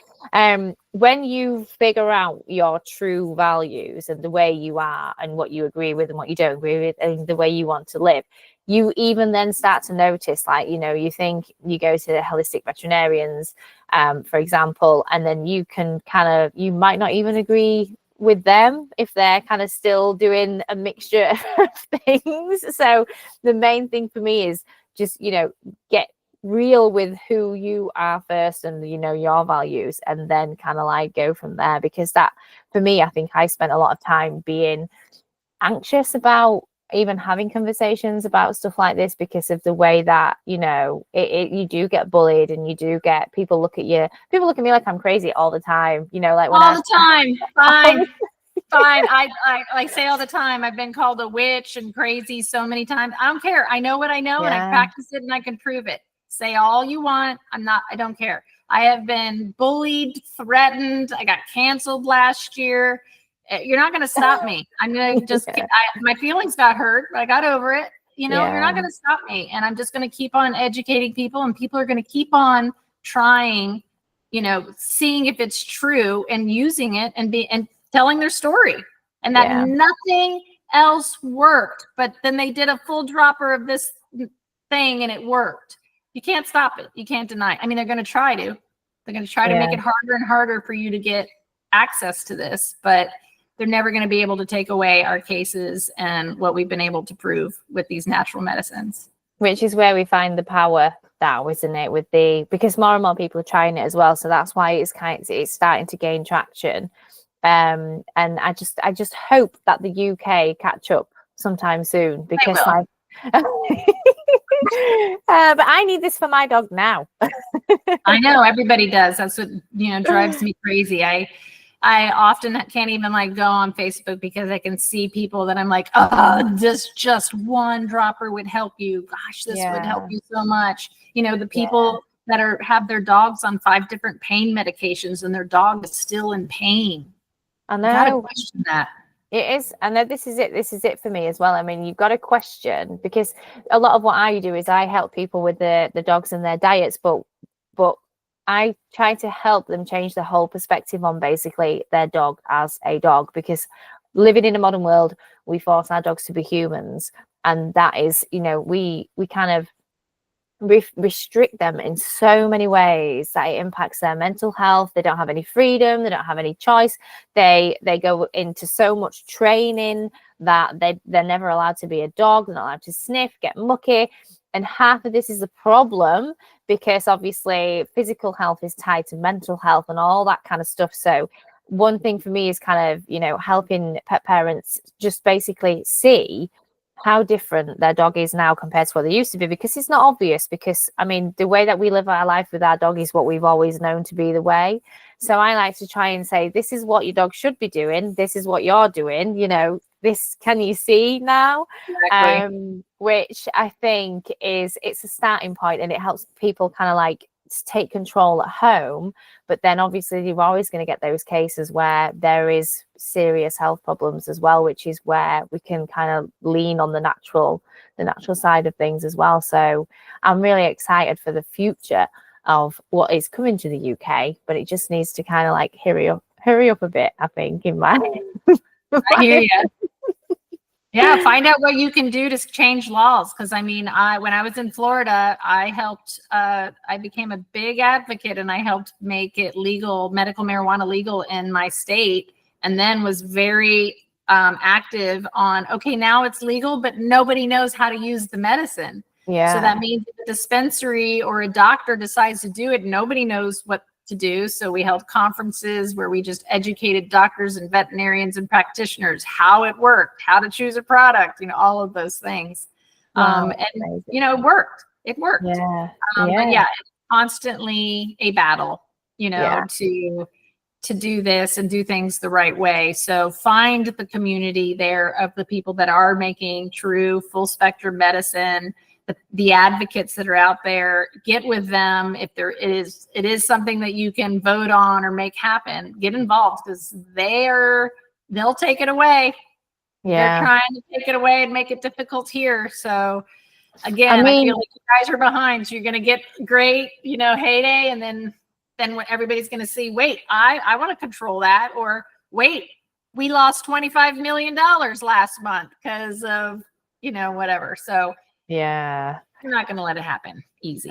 When you figure out your true values and the way you are and what you agree with and what you don't agree with and the way you want to live, you even then start to notice, like, you think you go to the holistic veterinarians, for example, and then you might not even agree with them if they're kind of still doing a mixture of things. So the main thing for me is just, get real with who you are first and your values, and then kind of like go from there. Because that, for me, I think I spent a lot of time being anxious about even having conversations about stuff like this, because of the way that you do get bullied, and you do get people look at me like I'm crazy all the time, like when all the time. Fine. I say all the time, I've been called a witch and crazy so many times. I don't care. I know what I know, and I practice it, and I can prove it. Say all you want. I don't care. I have been bullied, threatened. I got canceled last year. You're not going to stop me. I'm going to just, my feelings got hurt, but I got over it. You're not going to stop me. And I'm just going to keep on educating people, and people are going to keep on trying, seeing if it's true and using it and telling their story, and that nothing else worked, but then they did a full dropper of this thing and it worked. You can't stop it. You can't deny it. I mean, they're going to try to. They're going to try to make it harder and harder for you to get access to this, but they're never going to be able to take away our cases and what we've been able to prove with these natural medicines. Which is where we find the power now, isn't it? Because more and more people are trying it as well, so that's why it's starting to gain traction. And I just hope that the UK catch up sometime soon, because but I need this for my dog now. I know everybody does. That's what drives me crazy. I often can't even go on Facebook because I can see people that I'm like, oh, this just one dropper would help you. Gosh, this would help you so much. The people that have their dogs on 5 different pain medications and their dog is still in pain. I know. You gotta question that. It is. I know this is it for me as well. I mean, you've got to question, because a lot of what I do is I help people with the dogs and their diets, but I try to help them change the whole perspective on basically their dog as a dog, because living in a modern world, we force our dogs to be humans. And that is, we kind of restrict them in so many ways that it impacts their mental health. They don't have any freedom. They don't have any choice. They go into so much training that they're never allowed to be a dog. They're not allowed to sniff, get mucky. And half of this is a problem because obviously physical health is tied to mental health and all that kind of stuff. So one thing for me is kind of, helping pet parents just basically see how different their dog is now compared to what they used to be, because it's not obvious, because I mean, the way that we live our life with our dog is what we've always known to be the way. So I like to try and say, this is what your dog should be doing. This is what you're doing. This, can you see now? Exactly. Which I think it's a starting point, and it helps people kind of take control at home. But then obviously you're always going to get those cases where there is serious health problems as well, which is where we can kind of lean on the natural side of things as well. So I'm really excited for the future of what is coming to the UK, but it just needs to kind of hurry up a bit, I think, in my I hear you. Yeah, find out what you can do to change laws. Because I mean, when I was in Florida, I helped. I became a big advocate, and I helped make it legal, medical marijuana legal in my state, and then was very active on. Okay, now it's legal, but nobody knows how to use the medicine. Yeah. So that means if a dispensary or a doctor decides to do it, nobody knows what to do. So we held conferences where we just educated doctors and veterinarians and practitioners how it worked, how to choose a product, all of those things. Wow, and it worked. Yeah. But yeah, it's constantly a battle, to do this and do things the right way. So find the community there of the people that are making true full spectrum medicine, the advocates that are out there. Get with them. If it is something that you can vote on or make happen, get involved, because they'll take it away. Yeah. They're trying to take it away and make it difficult here. So again, I feel like you guys are behind. So you're going to get great, heyday. And then what everybody's going to see, wait, I want to control that. Or wait, we lost $25 million last month because of, whatever. So yeah, you're not going to let it happen easy.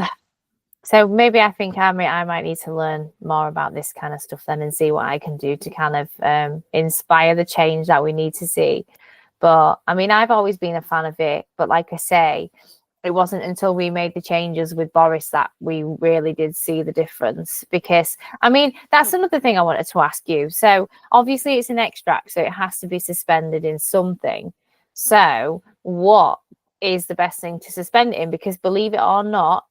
So maybe I think I might need to learn more about this kind of stuff then, and see what I can do to kind of inspire the change that we need to see. But I mean, I've always been a fan of it. But like I say, it wasn't until we made the changes with Boris that we really did see the difference. Because, I mean, that's another thing I wanted to ask you. So obviously it's an extract, so it has to be suspended in something. So what is the best thing to suspend it in? Because believe it or not,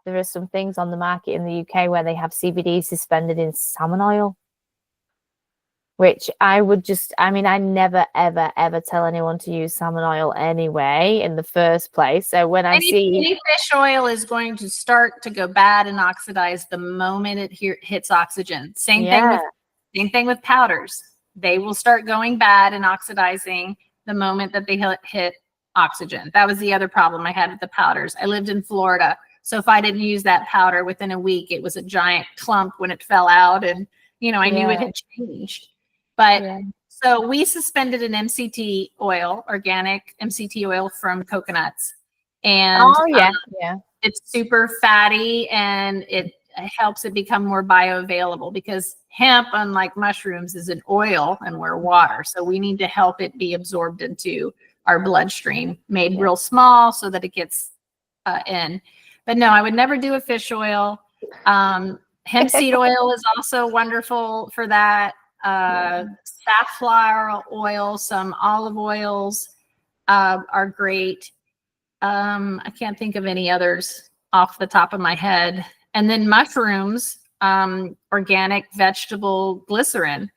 there are some things on the market in the UK where they have CBD suspended in salmon oil, which I never, ever, ever tell anyone to use salmon oil anyway in the first place. So when any fish oil is going to start to go bad and oxidize the moment it hits oxygen. Same thing with powders. They will start going bad and oxidizing the moment that they hit oxygen. That was the other problem I had with the powders. I lived in Florida. So if I didn't use that powder within a week, it was a giant clump when it fell out. And, I knew it had changed. But So we suspended an MCT oil, organic MCT oil from coconuts. And Oh yeah, yeah, it's super fatty, and it helps it become more bioavailable, because hemp, unlike mushrooms, is an oil and we're water. So we need to help it be absorbed into our bloodstream, made real small so that it gets in. But no, I would never do a fish oil. Hemp seed oil is also wonderful for that. Safflower oil, some olive oils are great. I can't think of any others off the top of my head. And then mushrooms, organic vegetable glycerin.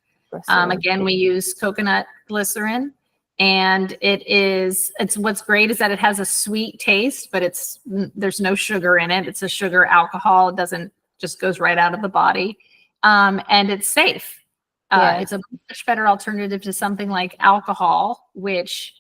Again, we use coconut glycerin, and it's what's great is that it has a sweet taste, but there's no sugar in it. It's a sugar alcohol. It doesn't just goes right out of the body. And it's safe. It's a much better alternative to something like alcohol, which,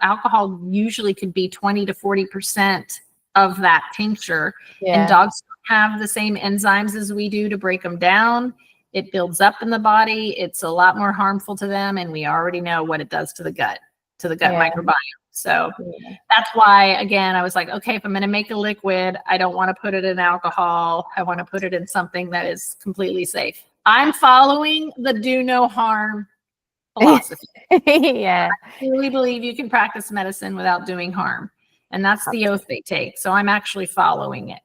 alcohol usually could be 20 to 40% of that tincture. And dogs don't have the same enzymes as we do to break them down. It builds up in the body. It's a lot more harmful to them. And we already know what it does to the gut microbiome. So that's why, again, I was like, okay, if I'm going to make a liquid, I don't want to put it in alcohol. I want to put it in something that is completely safe. I'm following the do no harm philosophy. I really believe you can practice medicine without doing harm. And that's the oath they take. So I'm actually following it.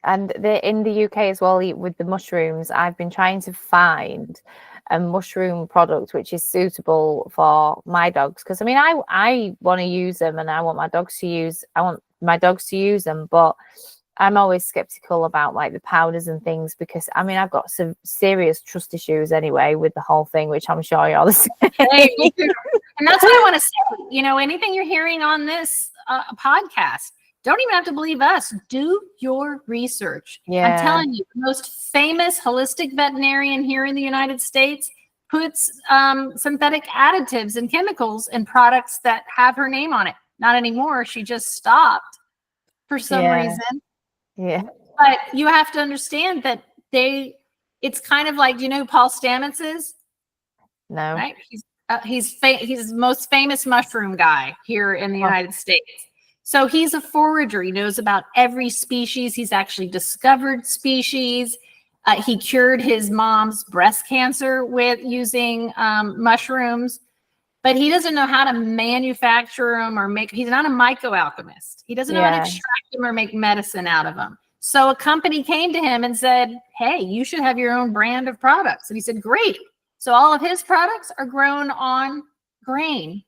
And in the UK as well, with the mushrooms, I've been trying to find a mushroom product which is suitable for my dogs. Because I mean, I want to use them, and I want my dogs to use them, but I'm always skeptical about like the powders and things, because I mean, I've got some serious trust issues anyway with the whole thing, which I'm sure you're the same. Hey, me too. And that's what I want to say. Anything you're hearing on this podcast, don't even have to believe us. Do your research. I'm telling you, the most famous holistic veterinarian here in the United States puts synthetic additives and chemicals in products that have her name on it. Not anymore. She just stopped for some reason. Yeah. But you have to understand that it's kind of like, do you know who Paul Stamets is? No. Right? He's the most famous mushroom guy here in the United States. So he's a forager. He knows about every species. He's actually discovered species. He cured his mom's breast cancer with using mushrooms, but he doesn't know how to manufacture them or he's not a mycoalchemist. He doesn't know how to extract them or make medicine out of them. So a company came to him and said, hey, you should have your own brand of products. And he said, great. So all of his products are grown on grain,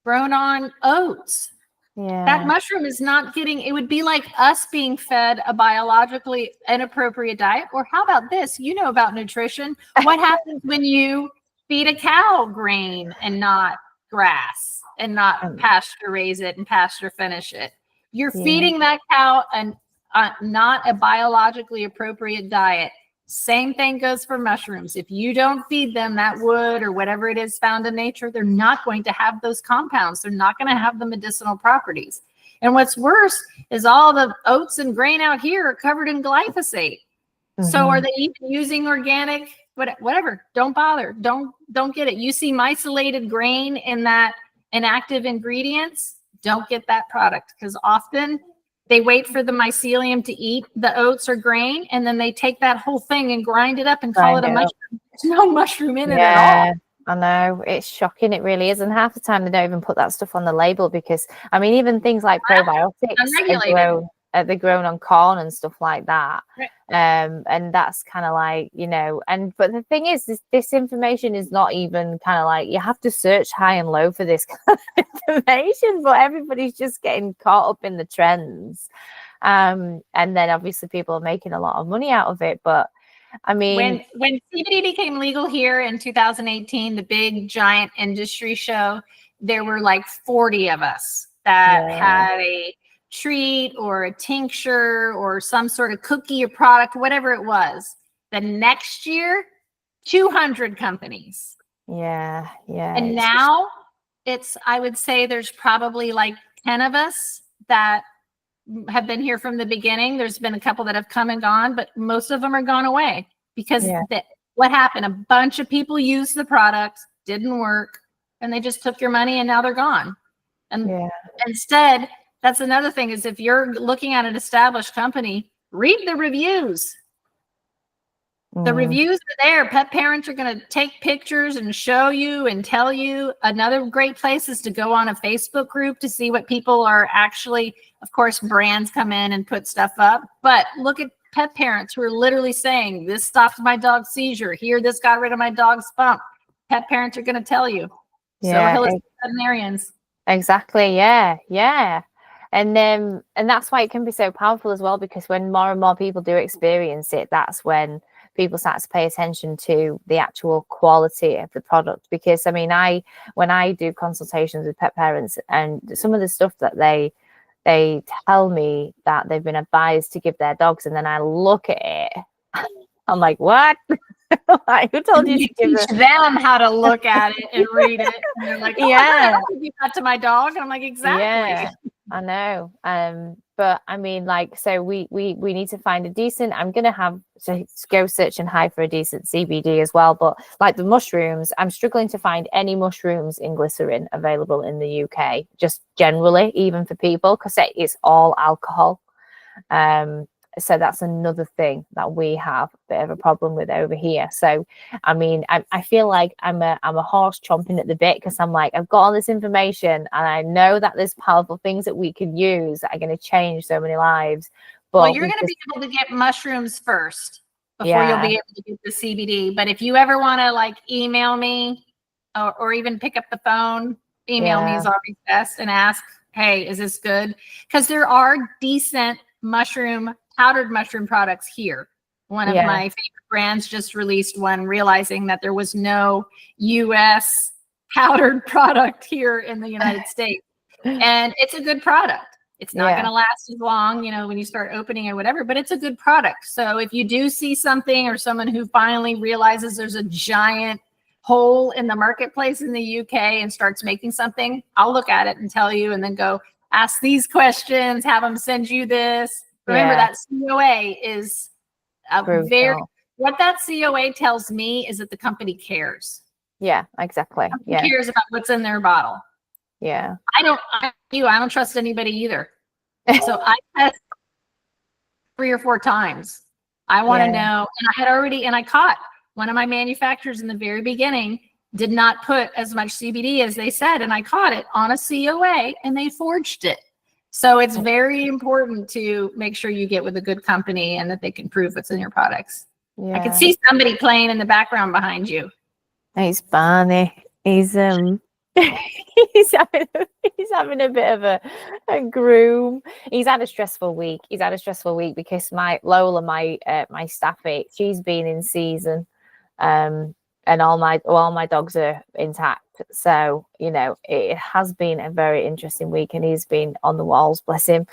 grown on oats. That mushroom is not it would be like us being fed a biologically inappropriate diet. Or how about this? You know about nutrition. What happens when you feed a cow grain and not grass, and not pasture raise it and pasture finish it? You're feeding that cow not a biologically appropriate diet. Same thing goes for mushrooms. If you don't feed them that wood or whatever it is found in nature, they're not going to have those compounds. They're not going to have the medicinal properties. And what's worse is all the oats and grain out here are covered in glyphosate. So are they even using organic? Whatever. Don't bother. Don't get it. You see mycelated grain in that inactive ingredients, don't get that product, because often they wait for the mycelium to eat the oats or grain, and then they take that whole thing and grind it up and call it a mushroom. There's no mushroom in it at all. I know. It's shocking. It really is. And half the time they don't even put that stuff on the label, because, I mean, even things like probiotics they're grown on corn and stuff like that. Right. And that's kind of like, but the thing is, this information is not even kind of like, you have to search high and low for this kind of information, but everybody's just getting caught up in the trends. And then obviously people are making a lot of money out of it. But I mean, when CBD became legal here in 2018, the big giant industry show, there were like 40 of us that had a treat or a tincture or some sort of cookie or product, whatever it was. The next year, 200 companies. And now I would say there's probably like 10 of us that have been here from the beginning. There's been a couple that have come and gone, but most of them are gone away because What happened? A bunch of people used the product, didn't work, and they just took your money and now they're gone. And instead, that's another thing is if you're looking at an established company, read the reviews. The reviews are there. Pet parents are going to take pictures and show you and tell you. Another great place is to go on a Facebook group to see what people are actually, of course, brands come in and put stuff up. But look at pet parents who are literally saying, this stopped my dog's seizure. Here, this got rid of my dog's bump. Pet parents are going to tell you. Yeah, so veterinarians. Exactly. Yeah. And that's why it can be so powerful as well, because when more and more people do experience it, that's when people start to pay attention to the actual quality of the product. Because I mean, when I do consultations with pet parents, and some of the stuff that they tell me that they've been advised to give their dogs, and then I look at it, I'm like, what? Like, who told you to teach them how to look at it and read it? And they're like, oh, I could give that to my dog. And I'm like, exactly. Yeah, I know. But I mean, like, so we need to find a decent. I'm gonna have to go search and hide for a decent CBD as well. But like the mushrooms, I'm struggling to find any mushrooms in glycerin available in the UK, just generally, even for people, because it's all alcohol. So that's another thing that we have a bit of a problem with over here. So, I mean, I feel like I'm a horse chomping at the bit, because I'm like, I've got all this information and I know that there's powerful things that we can use that are going to change so many lives. But well, you're going to be able to get mushrooms first before you'll be able to get the CBD. But if you ever want to like email me or even pick up the phone, email me is always best, and ask, hey, is this good? Because there are decent powdered mushroom products here. One of my favorite brands just released one, realizing that there was no US powdered product here in the United States. And it's a good product. It's not going to last as long, when you start opening or whatever, but it's a good product. So if you do see something, or someone who finally realizes there's a giant hole in the marketplace in the UK and starts making something, I'll look at it and tell you, and then go ask these questions, have them send you this. Remember that COA is what that COA tells me is that the company cares. Yeah, exactly. Cares about what's in their bottle. Yeah. I don't trust anybody either. So I test 3 or 4 times. I want to know. And I caught one of my manufacturers in the very beginning did not put as much CBD as they said. And I caught it on a COA and they forged it. So it's very important to make sure you get with a good company and that they can prove what's in your products. I can see somebody playing in the background behind you. He's Barney. He's he's having a bit of a groom. He's had a stressful week. Because my Lola, my staffy, she's been in season, and all my dogs are intact. So, it has been a very interesting week, and he's been on the walls, bless him.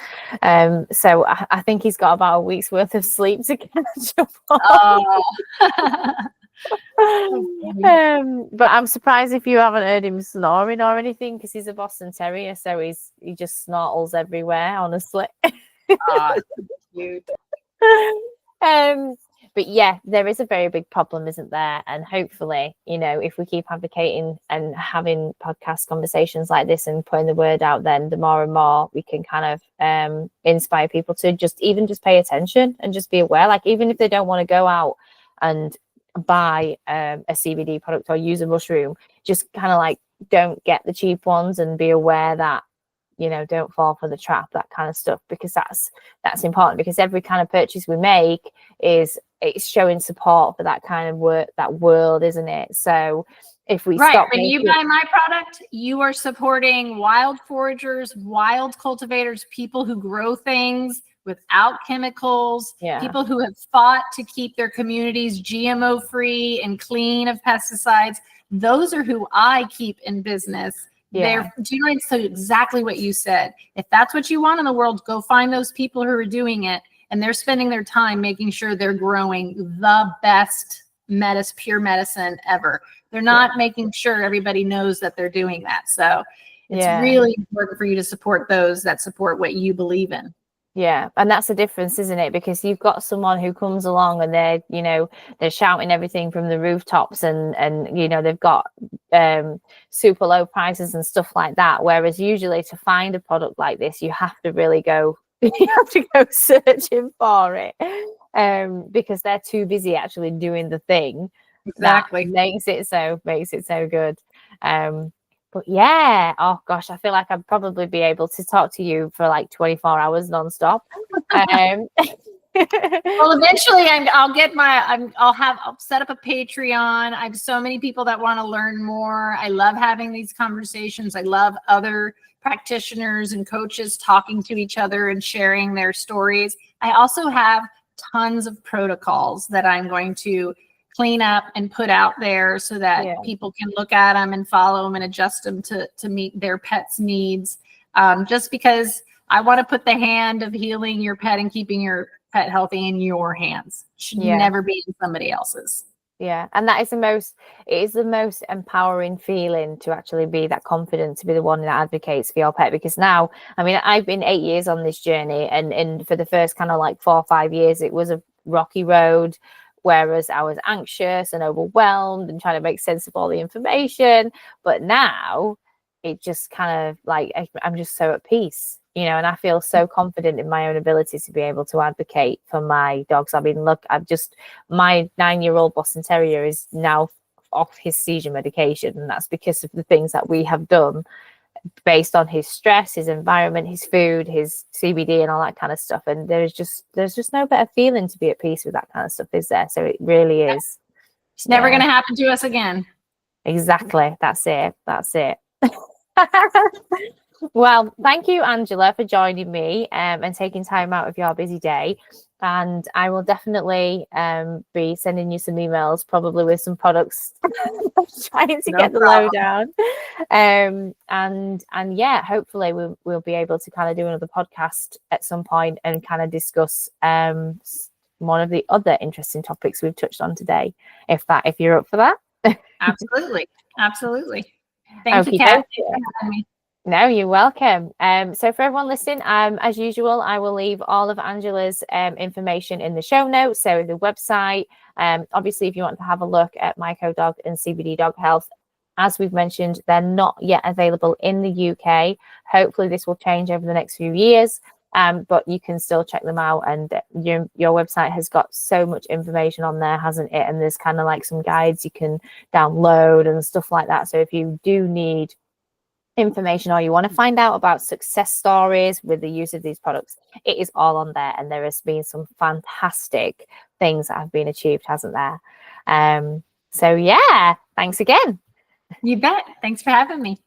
So I think he's got about a week's worth of sleep to catch up on. But I'm surprised if you haven't heard him snoring or anything, because he's a Boston Terrier, so he just snortles everywhere, honestly. Cute. But yeah, there is a very big problem, isn't there? And hopefully, if we keep advocating and having podcast conversations like this and putting the word out, then the more and more we can kind of inspire people to just pay attention and just be aware. Like, even if they don't want to go out and buy a CBD product or use a mushroom, just kind of like don't get the cheap ones, and be aware that, don't fall for the trap, that kind of stuff, because that's important, because every kind of purchase we make it's showing support for that kind of world, isn't it? So if we stop when you buy my product, you are supporting wild foragers, wild cultivators, people who grow things without chemicals, people who have fought to keep their communities GMO free and clean of pesticides. Those are who I keep in business. They're doing so exactly what you said. If that's what you want in the world, go find those people who are doing it, and they're spending their time making sure they're growing the best pure medicine ever. They're not making sure everybody knows that they're doing that. So it's really important for you to support those that support what you believe in. Yeah, and that's the difference, isn't it? Because you've got someone who comes along and they're shouting everything from the rooftops, and they've got super low prices and stuff like that. Whereas usually to find a product like this, you have to really go you have to go searching for it, because they're too busy actually doing the thing Exactly. that makes it so good. But yeah, oh gosh, I feel like I'd probably be able to talk to you for like 24 hours nonstop. Well, eventually I'll set up a Patreon. I have so many people that want to learn more. I love having these conversations. I love other practitioners and coaches talking to each other and sharing their stories. I also have tons of protocols that I'm going to clean up and put out there so that people can look at them and follow them and adjust them to meet their pet's needs. Just because I want to put the hand of healing your pet and keeping your pet healthy in your hands. It should never be in somebody else's. Yeah, and it is the most empowering feeling to actually be that confident, to be the one that advocates for your pet. Because now, I mean, I've been 8 years on this journey, and for the first kind of like 4 or 5 years, it was a rocky road. Whereas I was anxious and overwhelmed and trying to make sense of all the information. But now it just kind of like, I'm just so at peace, and I feel so confident in my own ability to be able to advocate for my dogs. I mean, look, my 9-year-old Boston Terrier is now off his seizure medication. And that's because of the things that we have done based on his stress, his environment, his food, his CBD and all that kind of stuff. And there's just no better feeling to be at peace with that kind of stuff, is there? So it really is. It's never going to happen to us again. Exactly. That's it. Well, thank you, Angela, for joining me and taking time out of your busy day. And I will definitely be sending you some emails, probably with some products, trying to get the lowdown. And yeah, hopefully we'll be able to kind of do another podcast at some point and kind of discuss one of the other interesting topics we've touched on today. If you're up for that. Absolutely. Thank you, Kat, for having me. No, you're welcome. So for everyone listening, as usual, I will leave all of Angela's information in the show notes. So the website, obviously, if you want to have a look at Myco Dog and CBD Dog Health, as we've mentioned, they're not yet available in the UK. Hopefully this will change over the next few years, but you can still check them out. And your website has got so much information on there, hasn't it? And there's kind of like some guides you can download and stuff like that. So if you do need information or you want to find out about success stories with the use of these products, it is all on there. And there has been some fantastic things that have been achieved, hasn't there? So yeah, thanks again. You bet. Thanks for having me.